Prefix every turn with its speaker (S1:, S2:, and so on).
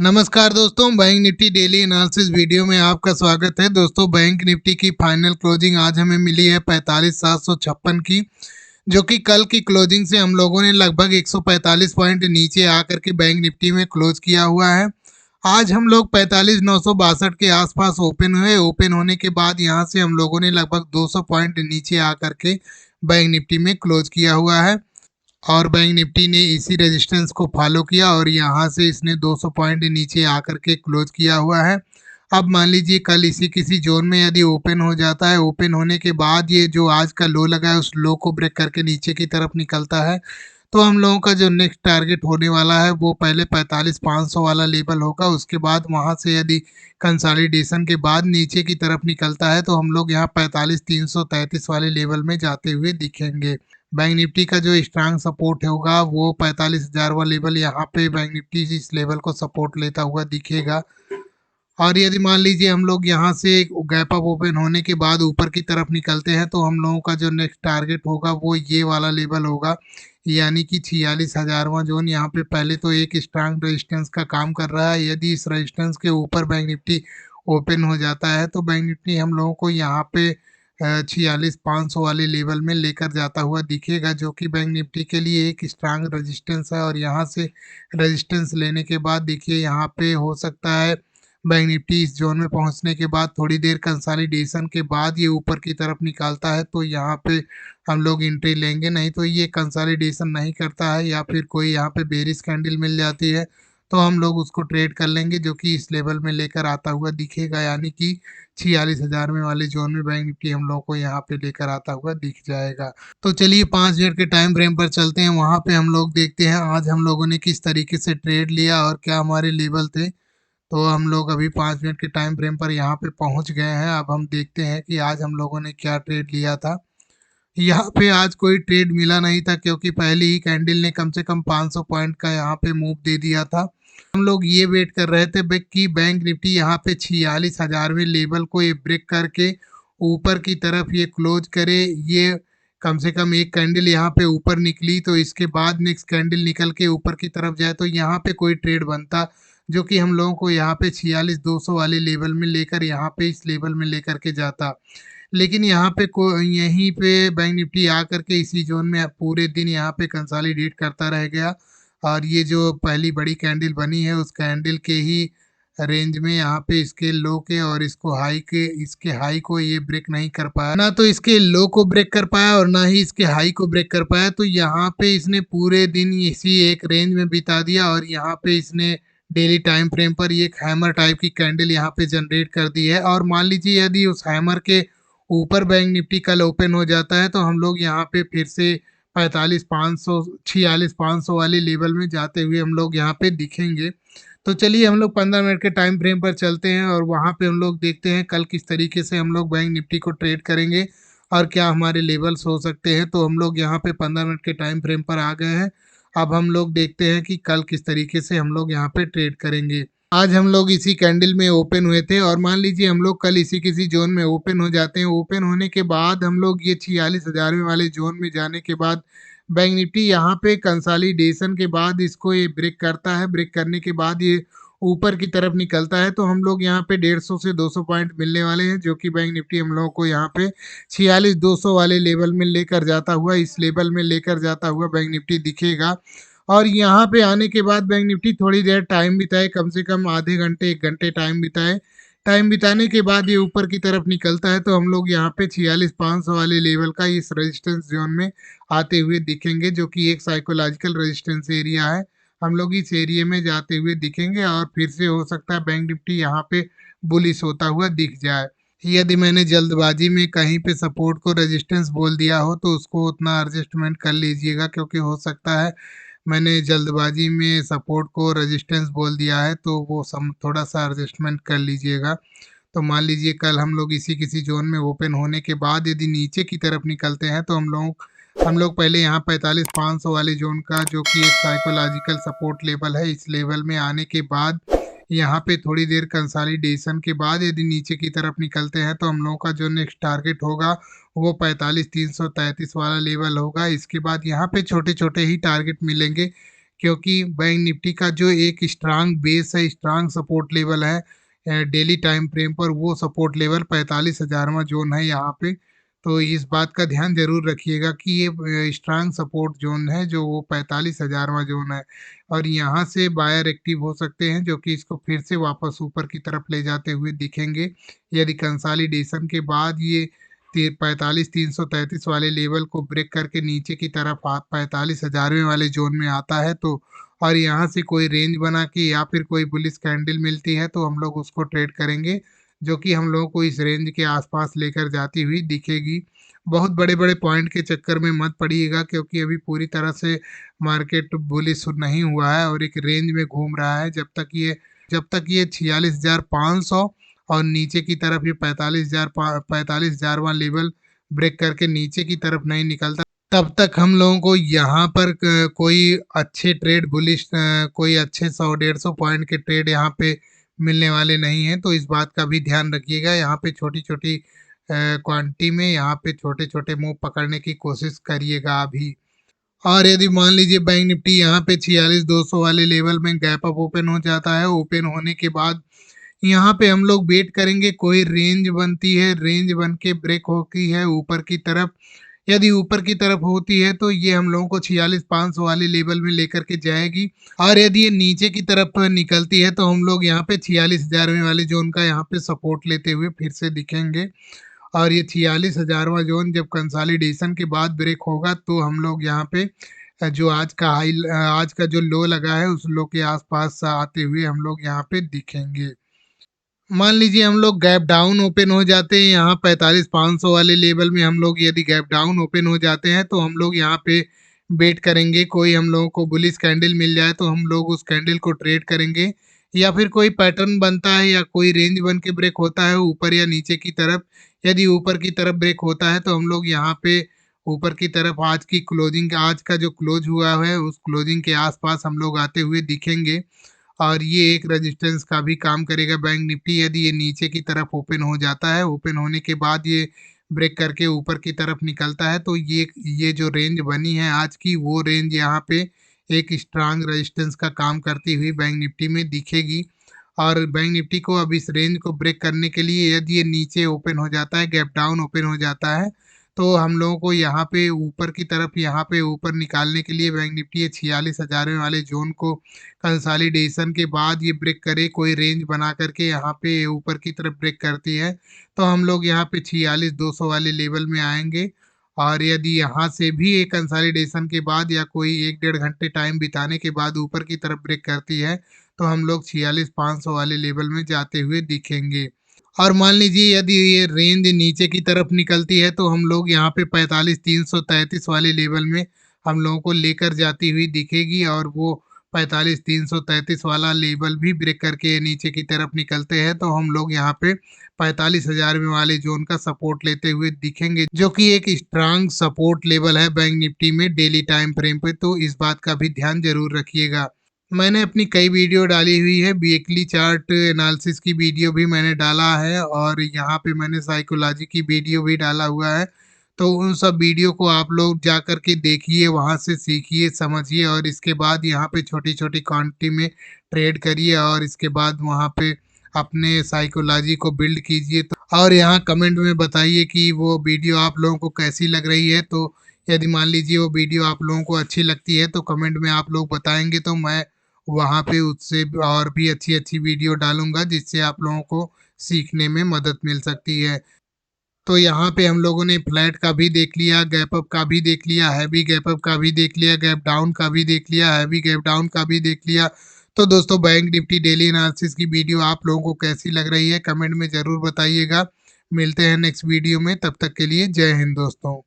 S1: नमस्कार दोस्तों, bank Nifty daily analysis video में आपका स्वागत है। दोस्तों, बैंक निफ्टी की फाइनल क्लोजिंग आज हमें मिली है 45,756 की, जो कि कल की क्लोजिंग से हम लोगों ने लगभग 145 पॉइंट नीचे आकर के बैंक निफ्टी में क्लोज किया हुआ है। आज हम लोग 45,962 के आसपास ओपन हुए। ओपन होने के बाद यहाँ से हम लोगों ने लगभग 200 पॉइंट नीचे आकर के बैंक निफ्टी में क्लोज किया हुआ है और बैंक निफ्टी ने इसी रेजिस्टेंस को फॉलो किया और यहाँ से इसने 200 पॉइंट नीचे आकर के क्लोज किया हुआ है। अब मान लीजिए कल इसी किसी जोन में यदि ओपन हो जाता है, ओपन होने के बाद ये जो आज का लो लगा है उस लो को ब्रेक करके नीचे की तरफ निकलता है, तो हम लोगों का जो नेक्स्ट टारगेट होने वाला है वो पहले 45,500 वाला लेवल होगा। उसके बाद वहाँ से यदि कंसोलिडेशन के बाद नीचे की तरफ निकलता है तो हम लोग यहाँ 45,333 वाले लेवल में जाते हुए दिखेंगे। बैंक निफ्टी का जो स्ट्रांग सपोर्ट होगा वो 45,000 वाला लेवल, यहाँ पे बैंक निफ्टी इस लेवल को सपोर्ट लेता हुआ दिखेगा। और यदि मान लीजिए हम लोग यहाँ से गैप अप ओपन होने के बाद ऊपर की तरफ निकलते हैं तो हम लोगों का जो नेक्स्ट टारगेट होगा वो ये वाला लेवल होगा, यानी कि 46,000वां जोन। यहाँ पे पहले तो एक स्ट्रांग रेजिस्टेंस का काम कर रहा है। यदि इस रेजिस्टेंस के ऊपर बैंक निफ्टी ओपन हो जाता है तो बैंक निफ्टी हम लोगों को यहाँ पे 46,500 वाले लेवल में लेकर जाता हुआ दिखेगा, जो कि बैंक निफ्टी के लिए एक स्ट्रांग रेजिस्टेंस है। और यहाँ से रेजिस्टेंस लेने के बाद देखिए यहाँ पे हो सकता है बैंक निफ्टी इस जोन में पहुंचने के बाद थोड़ी देर कंसोलिडेशन के बाद ये ऊपर की तरफ निकालता है तो यहाँ पे हम लोग एंट्री लेंगे। नहीं तो ये कंसोलिडेशन नहीं करता है या फिर कोई यहाँ पे बेरिश कैंडल मिल जाती है तो हम लोग उसको ट्रेड कर लेंगे, जो कि इस लेवल में लेकर आता हुआ दिखेगा, यानी कि 46,000 में वाले जोन में बैंक निफ्टी हम लोग को यहाँ पे लेकर आता हुआ दिख जाएगा। तो चलिए 5 मिनट के टाइम फ्रेम पर चलते हैं, वहाँ पे हम लोग देखते हैं आज हम लोगों ने किस तरीके से ट्रेड लिया और क्या हमारे लेवल थे। तो हम लोग अभी 5 मिनट के टाइम फ्रेम पर यहाँ पे पहुँच गए हैं। अब हम देखते हैं कि आज हम लोगों ने क्या ट्रेड लिया था। यहाँ पे आज कोई ट्रेड मिला नहीं था, क्योंकि पहली ही कैंडल ने कम से कम 500 पॉइंट का यहाँ पे मूव दे दिया था। हम लोग ये वेट कर रहे थे कि बैंक निफ्टी यहाँ पे 46,000वें लेवल को ये ब्रेक करके ऊपर की तरफ ये क्लोज करे। ये कम से कम एक कैंडल यहाँ पे ऊपर निकली तो इसके बाद नेक्स्ट कैंडल निकल के ऊपर की तरफ जाए तो यहाँ पे कोई ट्रेड बनता, जो कि हम लोगों को यहाँ पे 46,200 वाले लेवल में लेकर यहाँ पे इस लेवल में लेकर के जाता। लेकिन यहाँ पे को यहीं पे बैंक निफ्टी आकर के इसी जोन में पूरे दिन यहाँ पे कंसोलिडेट करता रह गया और ये जो पहली बड़ी कैंडल बनी है उस कैंडल के ही रेंज में यहाँ पे इसके लो के और इसको हाई के इसके हाई को ये ब्रेक नहीं कर पाया, ना तो इसके लो को ब्रेक कर पाया और ना ही इसके हाई को ब्रेक कर पाया। तो यहाँ पे इसने पूरे दिन इसी एक रेंज में बिता दिया और यहाँ पे इसने डेली टाइम फ्रेम पर ये एक हैमर टाइप की कैंडल यहाँ पे जनरेट कर दी है। और मान लीजिए यदि उस हैमर के ऊपर बैंक निफ्टी कल ओपन हो जाता है तो हम लोग यहाँ पे फिर से 45,500 46,500 वाले लेवल में जाते हुए हम लोग यहाँ पे दिखेंगे। तो चलिए हम लोग 15 मिनट के टाइम फ्रेम पर चलते हैं और वहाँ पे हम लोग देखते हैं कल किस तरीके से हम लोग बैंक निफ्टी को ट्रेड करेंगे और क्या हमारे लेवल्स हो सकते हैं। तो हम लोग यहाँ पे 15 मिनट के टाइम फ्रेम पर आ गए हैं। अब हम लोग देखते हैं कि कल किस तरीके से हम लोग यहाँ पे ट्रेड करेंगे। आज हम लोग इसी कैंडल में ओपन हुए थे और मान लीजिए हम लोग कल इसी किसी जोन में ओपन हो जाते हैं। ओपन होने के बाद हम लोग ये 46,000 वाले जोन में जाने के बाद बैंक निफ्टी यहाँ पे कंसोलिडेशन के बाद इसको ये ब्रेक करता है। ब्रेक करने के बाद ये ऊपर की तरफ निकलता है तो हम लोग यहाँ पे 150 से 200 पॉइंट मिलने वाले हैं, जो कि बैंक निफ्टी हम लोगों को यहाँ पे 46,200 वाले लेवल में लेकर जाता हुआ इस लेवल में लेकर जाता हुआ बैंक निफ्टी दिखेगा। और यहाँ पे आने के बाद बैंक निफ्टी थोड़ी देर टाइम बिताए, कम से कम आधे घंटे 1 घंटे टाइम बिताए। टाइम बिताने के बाद ये ऊपर की तरफ निकलता है तो हम लोग यहाँ पे 46,500 वाले लेवल का इस रेजिस्टेंस जोन में आते हुए दिखेंगे, जो कि एक साइकोलॉजिकल रेजिस्टेंस एरिया है। हम लोग इस एरिया में जाते हुए दिखेंगे और फिर से हो सकता है बैंक निफ्टी यहाँ पे बुलिश होता हुआ दिख जाए। यदि मैंने जल्दबाजी में कहीं पे सपोर्ट को रेजिस्टेंस बोल दिया हो तो उसको उतना एडजस्टमेंट कर लीजिएगा, क्योंकि हो सकता है मैंने जल्दबाजी में सपोर्ट को रेजिस्टेंस बोल दिया है, तो वो सम थोड़ा सा एडजस्टमेंट कर लीजिएगा। तो मान लीजिए कल हम लोग इसी किसी जोन में ओपन होने के बाद यदि नीचे की तरफ निकलते हैं तो हम लोग पहले यहाँ 45,500 वाले जोन का, जो कि एक साइकोलॉजिकल सपोर्ट लेवल है, इस लेवल में आने के बाद यहाँ पे थोड़ी देर कंसोलिडेशन के बाद यदि नीचे की तरफ निकलते हैं तो हम लोगों का जो नेक्स्ट टारगेट होगा वो 45,333 वाला लेवल होगा। इसके बाद यहाँ पे छोटे छोटे ही टारगेट मिलेंगे, क्योंकि बैंक निफ्टी का जो एक स्ट्रांग बेस है, स्ट्रांग सपोर्ट लेवल है डेली टाइम फ्रेम पर, वो सपोर्ट लेवल 45,000वां जोन है यहाँ पे। तो इस बात का ध्यान ज़रूर रखिएगा कि ये स्ट्रांग सपोर्ट जोन है जो वो 45,000वां जोन है, और यहाँ से बायर एक्टिव हो सकते हैं जो कि इसको फिर से वापस ऊपर की तरफ ले जाते हुए दिखेंगे। यदि कंसोलिडेशन के बाद ये 45,333 वाले लेवल को ब्रेक करके नीचे की तरफ 45,000वें वाले जोन में आता है तो, और यहाँ से कोई रेंज बना के या फिर कोई बुलिश कैंडल मिलती है तो हम लोग उसको ट्रेड करेंगे, जो कि हम लोगों को इस रेंज के आसपास लेकर जाती हुई दिखेगी। बहुत बड़े-बड़े पॉइंट के चक्कर में मत पड़िएगा, क्योंकि अभी पूरी तरह से मार्केट बुलिश नहीं हुआ है और एक रेंज में घूम रहा है। जब तक ये 46,500 और नीचे की तरफ ये 45,000वां लेवल ब्रेक करके नीचे की तरफ नहीं निकलता, तब तक हम लोगों को यहाँ पर कोई अच्छे ट्रेड बुलिश कोई अच्छे 100-150 पॉइंट के ट्रेड यहाँ पे मिलने वाले नहीं हैं। तो इस बात का भी ध्यान रखिएगा। यहाँ पे छोटी-छोटी क्वांटिटी में यहाँ पे छोटे-छोटे मूव पकड़ने की कोशिश करिएगा अभी। और यदि मान लीजिए बैंक निफ्टी यहाँ पे 46,200 वाले लेवल में गैप अप ओपन हो जाता है, ओपन होने के बाद यहाँ पे हम लोग वेट करेंगे कोई रेंज बनती है, रेंज बन के ब्रेक होती है ऊपर की तरफ। यदि ऊपर की तरफ होती है तो ये हम लोगों को 46,500 वाले लेवल में लेकर के जाएगी, और यदि ये नीचे की तरफ निकलती है तो हम लोग यहाँ पे 46,000वें वाले जोन का यहाँ पे सपोर्ट लेते हुए फिर से दिखेंगे। और ये 46,000वां जोन जब कंसोलिडेशन के बाद ब्रेक होगा तो हम लोग यहाँ पे जो आज का जो लो लगा है उस लो के आसपास आते हुए हम लोग यहाँ पे दिखेंगे। मान लीजिए हम लोग गैप डाउन ओपन हो जाते हैं यहाँ 45,500 वाले लेवल में, हम लोग यदि गैप डाउन ओपन हो जाते हैं तो हम लोग यहाँ पे वेट करेंगे, कोई हम लोगों को बुलिश कैंडल मिल जाए तो हम लोग उस कैंडल को ट्रेड करेंगे, या फिर कोई पैटर्न बनता है या कोई रेंज बन के ब्रेक होता है ऊपर या नीचे की तरफ। यदि ऊपर की तरफ ब्रेक होता है तो हम लोग यहाँ पे ऊपर की तरफ आज का जो क्लोज हुआ है उस क्लोजिंग के आसपास हम लोग आते हुए दिखेंगे, और ये एक रेजिस्टेंस का भी काम करेगा बैंक निफ्टी। यदि ये नीचे की तरफ ओपन हो जाता है, ओपन होने के बाद ये ब्रेक करके ऊपर की तरफ निकलता है तो ये जो रेंज बनी है आज की, वो रेंज यहाँ पे एक स्ट्रांग रेजिस्टेंस का काम करती हुई बैंक निफ्टी में दिखेगी। और बैंक निफ्टी को अब इस रेंज को ब्रेक करने के लिए यदि ये नीचे ओपन हो जाता है, गैप डाउन ओपन हो जाता है, तो हम लोगों को यहाँ पे ऊपर की तरफ यहाँ पे ऊपर निकालने के लिए बैंक निफ्टी ये 46,000वें वाले जोन को कंसोलिडेशन के बाद ये ब्रेक करे, कोई रेंज बना करके यहाँ पे ऊपर की तरफ ब्रेक करती है तो हम लोग यहाँ पे 46,200 वाले लेवल में आएंगे। और यदि यहाँ से भी एक कंसोलिडेशन के बाद या कोई 1-1.5 घंटे टाइम बिताने के बाद ऊपर की तरफ ब्रेक करती है तो हम लोग 46,500 वाले लेवल में जाते हुए दिखेंगे। और मान लीजिए यदि ये रेंज नीचे की तरफ निकलती है तो हम लोग यहाँ पे 45,333 वाले लेवल में हम लोगों को लेकर जाती हुई दिखेगी, और वो 45,333 वाला लेवल भी ब्रेक करके नीचे की तरफ निकलते हैं तो हम लोग यहाँ पे 45,000 वाले जोन का सपोर्ट लेते हुए दिखेंगे, जो कि एक स्ट्रांग सपोर्ट लेवल है बैंक निफ्टी में डेली टाइम फ्रेम पे। तो इस बात का भी ध्यान जरूर रखिएगा। मैंने अपनी कई वीडियो डाली हुई है, वीकली चार्ट एनालिसिस की वीडियो भी मैंने डाला है, और यहाँ पे मैंने साइकोलॉजी की वीडियो भी डाला हुआ है। तो उन सब वीडियो को आप लोग जा कर के देखिए, वहाँ से सीखिए, समझिए, और इसके बाद यहाँ पे छोटी-छोटी क्वांटिटी में ट्रेड करिए, और इसके बाद वहाँ पे अपने साइकोलॉजी को बिल्ड कीजिए। तो और यहाँ कमेंट में बताइए कि वो वीडियो आप लोगों को कैसी लग रही है। तो यदि मान लीजिए वो वीडियो आप लोगों को अच्छी लगती है तो कमेंट में आप लोग बताएंगे तो मैं वहाँ पे उससे और भी अच्छी-अच्छी वीडियो डालूँगा, जिससे आप लोगों को सीखने में मदद मिल सकती है। तो यहाँ पे हम लोगों ने फ्लैट का भी देख लिया, गैप अप का भी देख लिया, हैवी गैप अप का भी देख लिया, गैप डाउन का भी देख लिया, हैवी गैप डाउन का भी देख लिया। तो दोस्तों बैंक निफ्टी डेली एनालिसिस की वीडियो आप लोगों को कैसी लग रही है कमेंट में ज़रूर बताइएगा। मिलते हैं नेक्स्ट वीडियो में, तब तक के लिए जय हिंद दोस्तों।